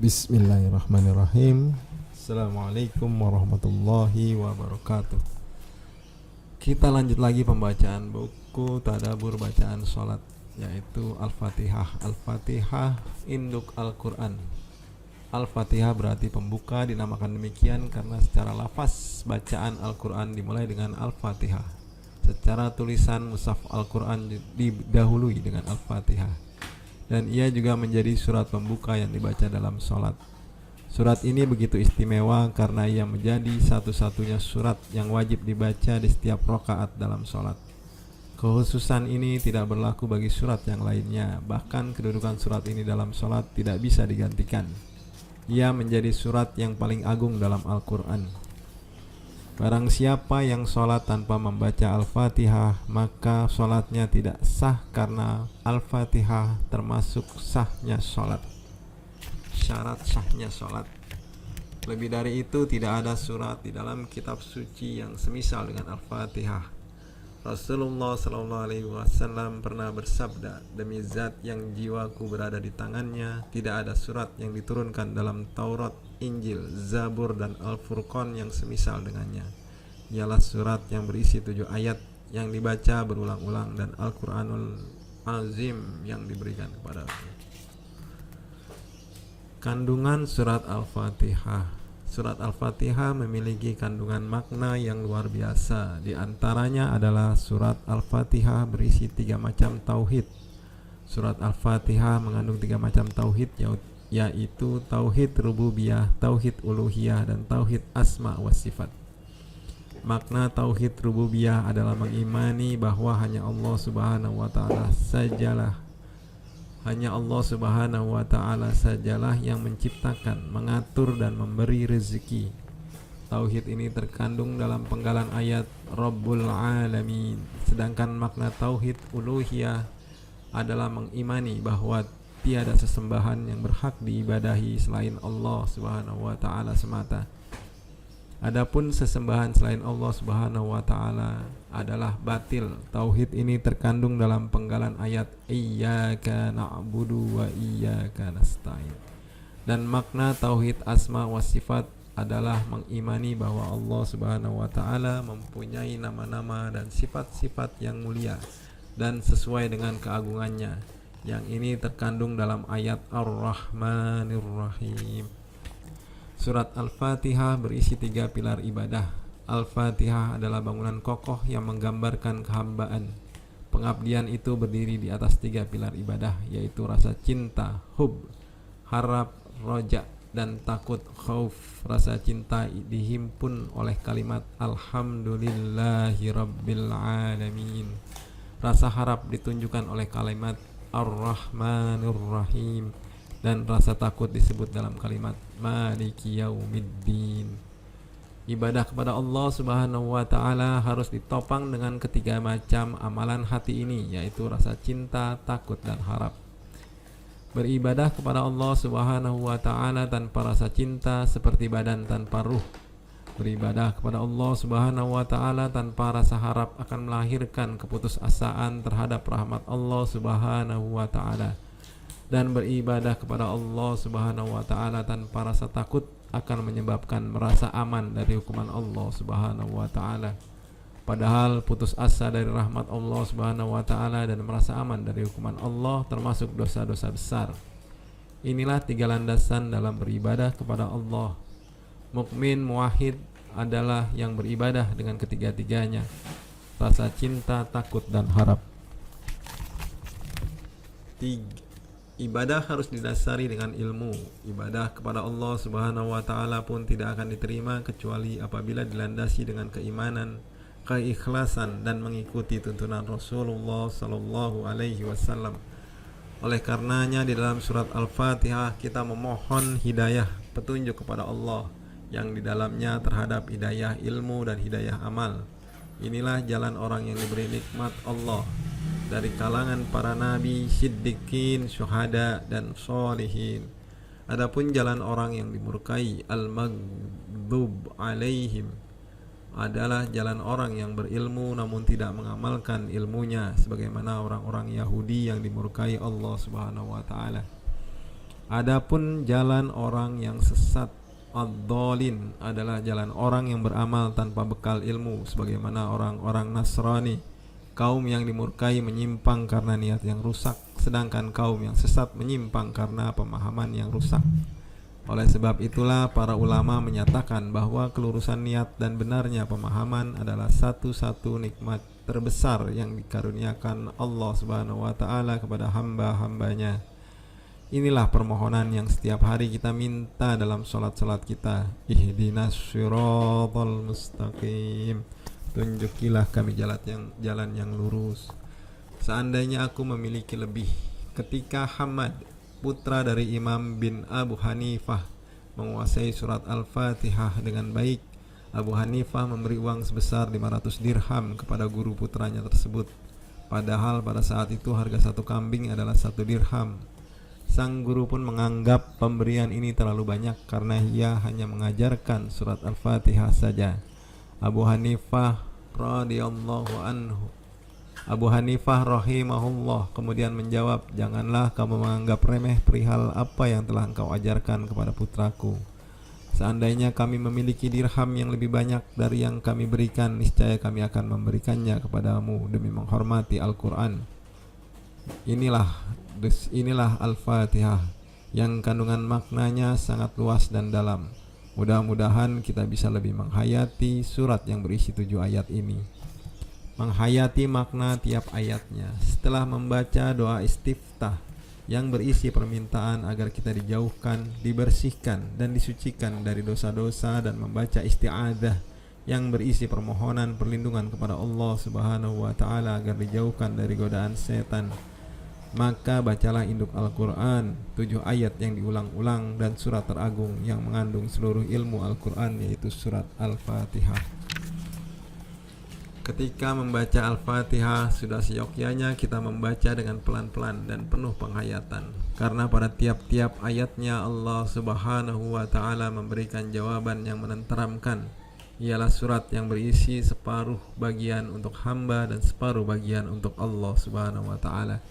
Bismillahirrahmanirrahim. Assalamualaikum warahmatullahi wabarakatuh. Kita lanjut lagi pembacaan buku Tadabbur Bacaan Sholat, yaitu Al-Fatihah. Al-Fatihah induk Al-Quran. Al-Fatihah berarti pembuka, dinamakan demikian karena secara lafaz bacaan Al-Quran dimulai dengan Al-Fatihah. Secara tulisan mushaf Al-Quran didahului dengan Al-Fatihah, dan ia juga menjadi surat pembuka yang dibaca dalam sholat. Surat ini begitu istimewa karena ia menjadi satu-satunya surat yang wajib dibaca di setiap rakaat dalam sholat. Kekhususan ini tidak berlaku bagi surat yang lainnya. Bahkan kedudukan surat ini dalam sholat tidak bisa digantikan. Ia menjadi surat yang paling agung dalam Al-Quran. Barang siapa yang sholat tanpa membaca Al-Fatihah, maka sholatnya tidak sah karena Al-Fatihah termasuk sahnya sholat, syarat sahnya sholat. Lebih dari itu, tidak ada surat di dalam kitab suci yang semisal dengan Al-Fatihah. Rasulullah SAW pernah bersabda, "Demi zat yang jiwaku berada di tangannya, tidak ada surat yang diturunkan dalam Taurat, Injil, Zabur, dan Al-Furqan yang semisal dengannya. Ialah surat yang berisi 7 ayat yang dibaca berulang-ulang dan Al-Quranul Azim yang diberikan kepadaku." Kandungan surat Al-Fatihah. Surat Al-Fatihah memiliki kandungan makna yang luar biasa. Di antaranya adalah surat Al-Fatihah berisi 3 macam tauhid. Surat Al-Fatihah mengandung 3 macam tauhid, yaitu tauhid rububiyah, tauhid uluhiyah, dan tauhid asma wa sifat. Makna tauhid rububiyah adalah mengimani bahwa hanya Allah Subhanahu wa taala sajalah yang menciptakan, mengatur, dan memberi rezeki. Tauhid ini terkandung dalam penggalan ayat Rabbul Alamin. Sedangkan makna tauhid uluhiyah adalah mengimani bahwa tiada sesembahan yang berhak diibadahi selain Allah Subhanahu wa taala semata. Adapun sesembahan selain Allah Subhanahu wa taala adalah batil. Tauhid ini terkandung dalam penggalan ayat Iyyaka na'budu wa iyyaka nasta'in. Dan makna tauhid asma wa sifat adalah mengimani bahwa Allah Subhanahu wa taala mempunyai nama-nama dan sifat-sifat yang mulia dan sesuai dengan keagungannya. Yang ini terkandung dalam ayat Ar-Rahmanir Rahim. Surat Al-Fatihah berisi 3 pilar ibadah. Al-Fatihah adalah bangunan kokoh yang menggambarkan kehambaan. Pengabdian itu berdiri di atas 3 pilar ibadah, yaitu rasa cinta, hub, harap, roja, dan takut, khauf. Rasa cinta dihimpun oleh kalimat Alhamdulillahi Rabbil Alamin. Rasa harap ditunjukkan oleh kalimat Ar-Rahmanir Rahim. Dan rasa takut disebut dalam kalimat Maliki Yaumiddin. Ibadah kepada Allah Subhanahu wa taala harus ditopang dengan 3 macam amalan hati ini, yaitu rasa cinta, takut, dan harap. Beribadah kepada Allah Subhanahu wa taala tanpa rasa cinta seperti badan tanpa ruh. Beribadah kepada Allah Subhanahu wa taala tanpa rasa harap akan melahirkan keputusasaan terhadap rahmat Allah Subhanahu wa taala. Dan beribadah kepada Allah Subhanahu wa taala tanpa rasa takut akan menyebabkan merasa aman dari hukuman Allah Subhanahu wa taala. Padahal putus asa dari rahmat Allah Subhanahu wa taala dan merasa aman dari hukuman Allah termasuk dosa-dosa besar. Inilah 3 landasan dalam beribadah kepada Allah. Mukmin muwahhid adalah yang beribadah dengan ketiga-tiganya, rasa cinta, takut, dan harap. Ibadah harus didasari dengan ilmu. Ibadah kepada Allah Subhanahu wa taala pun tidak akan diterima kecuali apabila dilandasi dengan keimanan, keikhlasan, dan mengikuti tuntunan Rasulullah sallallahu alaihi wasallam. Oleh karenanya di dalam surat Al-Fatihah kita memohon hidayah petunjuk kepada Allah yang di dalamnya terhadap hidayah ilmu dan hidayah amal. Inilah jalan orang yang diberi nikmat Allah dari kalangan para nabi, siddiqin, syuhada, dan sholihin. Adapun jalan orang yang dimurkai, al-maghdub alaihim, adalah jalan orang yang berilmu namun tidak mengamalkan ilmunya, sebagaimana orang-orang Yahudi yang dimurkai Allah Subhanahu wa taala. Adapun jalan orang yang sesat ad-dhalin adalah jalan orang yang beramal tanpa bekal ilmu, sebagaimana orang-orang Nasrani, kaum yang dimurkai menyimpang karena niat yang rusak, sedangkan kaum yang sesat menyimpang karena pemahaman yang rusak. Oleh sebab itulah para ulama menyatakan bahwa kelurusan niat dan benarnya pemahaman adalah satu-satu nikmat terbesar yang dikaruniakan Allah Subhanahu wa taala kepada hamba-hambanya. Inilah permohonan yang setiap hari kita minta dalam salat-salat kita. Ihdinas siratal mustaqim. Tunjukilah kami jalan yang lurus. Seandainya aku memiliki lebih, ketika Hamad, putra dari Imam bin Abu Hanifah, menguasai surat Al-Fatihah dengan baik, Abu Hanifah memberi uang sebesar 500 dirham kepada guru putranya tersebut. Padahal pada saat itu harga satu kambing adalah 1 dirham. Sang guru pun menganggap pemberian ini terlalu banyak karena ia hanya mengajarkan surat Al-Fatihah saja. Abu Hanifah rahimahullah kemudian menjawab, "Janganlah kamu menganggap remeh perihal apa yang telah engkau ajarkan kepada putraku. Seandainya kami memiliki dirham yang lebih banyak dari yang kami berikan, niscaya kami akan memberikannya kepadamu demi menghormati Al-Quran." Inilah Al-Fatihah yang kandungan maknanya sangat luas dan dalam. Mudah-mudahan kita bisa lebih menghayati surat yang berisi 7 ayat ini, menghayati makna tiap ayatnya. Setelah membaca doa istiftah yang berisi permintaan agar kita dijauhkan, dibersihkan, dan disucikan dari dosa-dosa, dan membaca isti'adzah yang berisi permohonan perlindungan kepada Allah Subhanahu wa taala agar dijauhkan dari godaan setan, maka bacalah induk Al-Quran, 7 ayat yang diulang-ulang, dan surat teragung yang mengandung seluruh ilmu Al-Quran, yaitu surat Al-Fatihah. Ketika membaca Al-Fatihah, sudah seyogyanya kita membaca dengan pelan-pelan dan penuh penghayatan, karena pada tiap-tiap ayatnya Allah Subhanahu wa ta'ala memberikan jawaban yang menenteramkan. Ialah surat yang berisi separuh bagian untuk hamba dan separuh bagian untuk Allah Subhanahu wa ta'ala.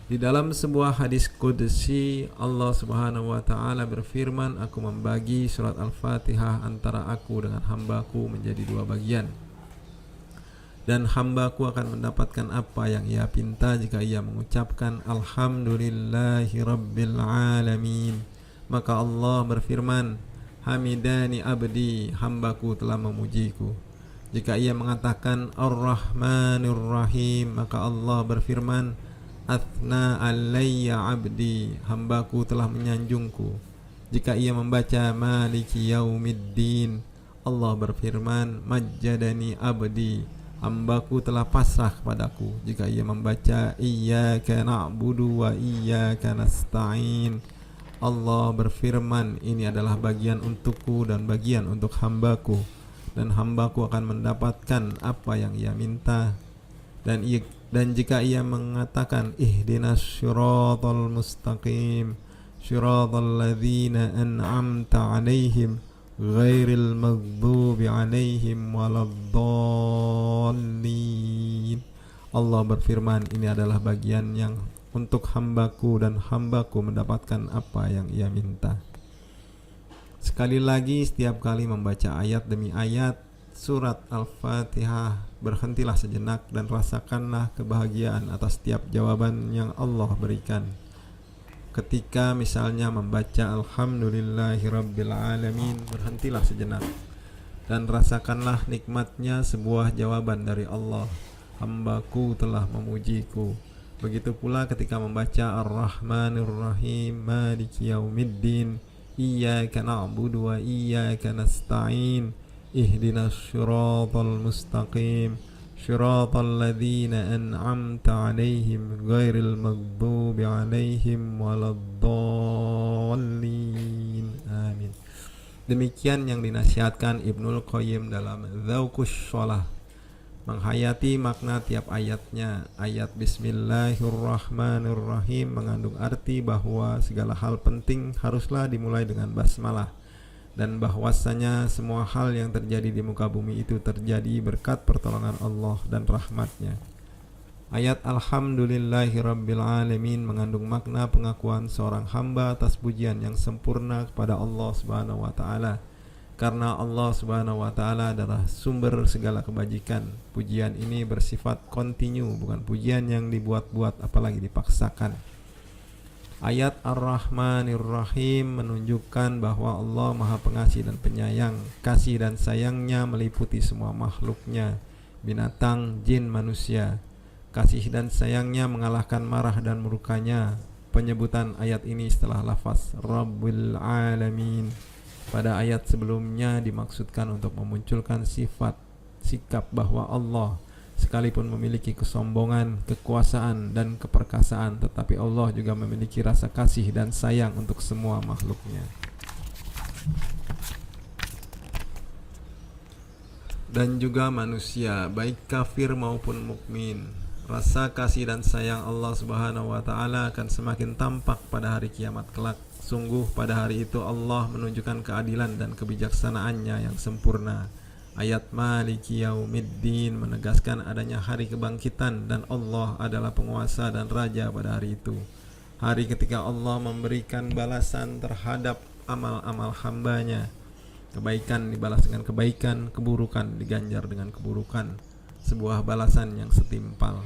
Di dalam sebuah hadis qudsi, Allah Subhanahu wa ta'ala berfirman, "Aku membagi surat Al-Fatihah antara aku dengan hambaku menjadi 2 bagian, dan hambaku akan mendapatkan apa yang ia pinta jika ia mengucapkan Alhamdulillahi Rabbil Alamin." Maka Allah berfirman, "Hamidani abdi, hambaku telah memujiku." Jika ia mengatakan Ar-Rahmanir Rahim, maka Allah berfirman, "Athna alayya abdi, hambaku telah menyanjungku." Jika ia membaca Maliki Yaumiddin, Allah berfirman, "Majjadani abdi, hambaku telah pasrah kepadaku." Jika ia membaca Iyyaka na'budu wa iyyaka nasta'in, Allah berfirman, "Ini adalah bagian untukku dan bagian untuk hambaku, dan hambaku akan mendapatkan apa yang ia minta." Dan jika ia mengatakan Ihdinas syiratal mustaqim, syiratal ladzina an'amta 'alaihim ghairil maghdubi 'alaihim waladdallin, Allah berfirman, "Ini adalah bagian yang untuk hambaku dan hambaku mendapatkan apa yang ia minta." Sekali lagi, setiap kali membaca ayat demi ayat surat Al-Fatihah, berhentilah sejenak dan rasakanlah kebahagiaan atas setiap jawaban yang Allah berikan. Ketika misalnya membaca Alhamdulillahi Rabbil Alamin, berhentilah sejenak dan rasakanlah nikmatnya sebuah jawaban dari Allah, "Hambaku telah memujiku." Begitu pula ketika membaca Ar-Rahmanir Rahim, Maliki Yaumiddin, Iyyaka na'budu wa iyyaka nasta'in, Ihdinas syiratal mustaqim, syiratal ladzina an'amta 'alaihim ghairil maghdubi 'alaihim waladdallin. Amin. Demikian yang dinasihatkan Ibnul Qayyim dalam Dzauqus Shalah, menghayati makna tiap ayatnya. Ayat Bismillahirrahmanirrahim mengandung arti bahwa segala hal penting haruslah dimulai dengan basmalah, dan bahwasanya semua hal yang terjadi di muka bumi itu terjadi berkat pertolongan Allah dan rahmatnya. Ayat Alhamdulillahirabbil alamin mengandung makna pengakuan seorang hamba atas pujian yang sempurna kepada Allah Subhanahu wa taala. Karena Allah Subhanahu wa taala adalah sumber segala kebajikan. Pujian ini bersifat kontinu, bukan pujian yang dibuat-buat apalagi dipaksakan. Ayat Ar-Rahmanir Rahim menunjukkan bahwa Allah Maha Pengasih dan Penyayang. Kasih dan sayangnya meliputi semua makhluknya, binatang, jin, manusia. Kasih dan sayangnya mengalahkan marah dan murkanya. Penyebutan ayat ini setelah lafaz Rabbul Alamin pada ayat sebelumnya dimaksudkan untuk memunculkan sikap bahwa Allah sekalipun memiliki kesombongan, kekuasaan, dan keperkasaan, tetapi Allah juga memiliki rasa kasih dan sayang untuk semua makhluknya. Dan juga manusia, baik kafir maupun mukmin. Rasa kasih dan sayang Allah Subhanahu wa taala akan semakin tampak pada hari kiamat kelak. Sungguh pada hari itu Allah menunjukkan keadilan dan kebijaksanaannya yang sempurna. Ayat Maliki Yaumiddin menegaskan adanya hari kebangkitan dan Allah adalah penguasa dan raja pada hari itu. Hari ketika Allah memberikan balasan terhadap amal-amal hambanya. Kebaikan dibalas dengan kebaikan, keburukan diganjar dengan keburukan. Sebuah balasan yang setimpal.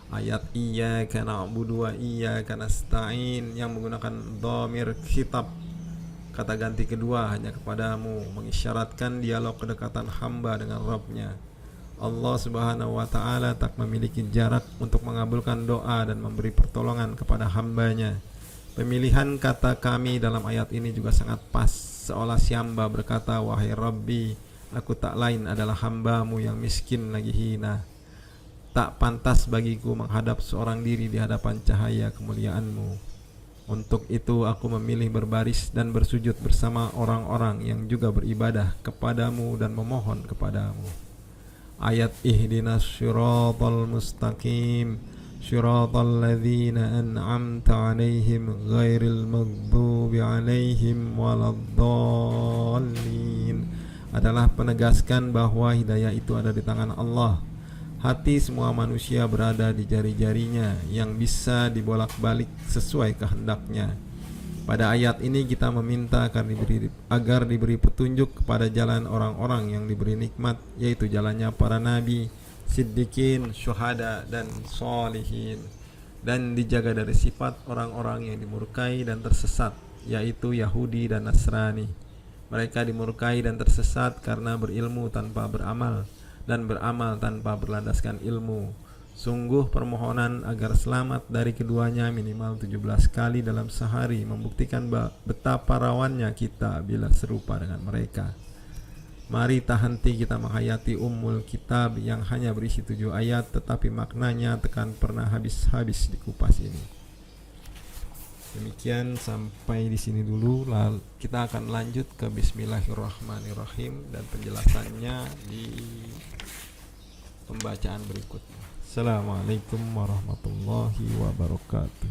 Ayat Iyyaka na'budu wa iyyaka nasta'in yang menggunakan dhamir khitab, kata ganti kedua hanya kepadamu, mengisyaratkan dialog kedekatan hamba dengan Rabb-Nya. Allah Subhanahu wa ta'ala tak memiliki jarak untuk mengabulkan doa dan memberi pertolongan kepada hambanya. Pemilihan kata kami dalam ayat ini juga sangat pas, seolah si hamba berkata, wahai Rabbi, aku tak lain adalah hambamu yang miskin lagi hina. Tak pantas bagiku menghadap seorang diri di hadapan cahaya kemuliaanmu. Untuk itu aku memilih berbaris dan bersujud bersama orang-orang yang juga beribadah kepadamu dan memohon kepadamu. Ayat Ihdinas syiratal mustaqim syiratal ladzina an'amta alaihim ghairil maghdubi alaihim waladdallin adalah penegaskan bahwa hidayah itu ada di tangan Allah. Hati semua manusia berada di jari-jarinya yang bisa dibolak-balik sesuai kehendaknya. Pada ayat ini kita meminta agar diberi petunjuk kepada jalan orang-orang yang diberi nikmat, yaitu jalannya para nabi, siddiqin, syuhada, dan sholihin, dan dijaga dari sifat orang-orang yang dimurkai dan tersesat, yaitu Yahudi dan Nasrani. Mereka dimurkai dan tersesat karena berilmu tanpa beramal dan beramal tanpa berlandaskan ilmu. Sungguh permohonan agar selamat dari keduanya minimal 17 kali dalam sehari membuktikan betapa rawannya kita bila serupa dengan mereka. Mari tak henti kita menghayati Ummul Kitab yang hanya berisi 7 ayat tetapi maknanya tekan pernah habis-habis dikupas ini. Demikian sampai di sini dulu. Lalu kita akan lanjut ke Bismillahirrahmanirrahim dan penjelasannya di pembacaan berikutnya. Assalamualaikum warahmatullahi wabarakatuh.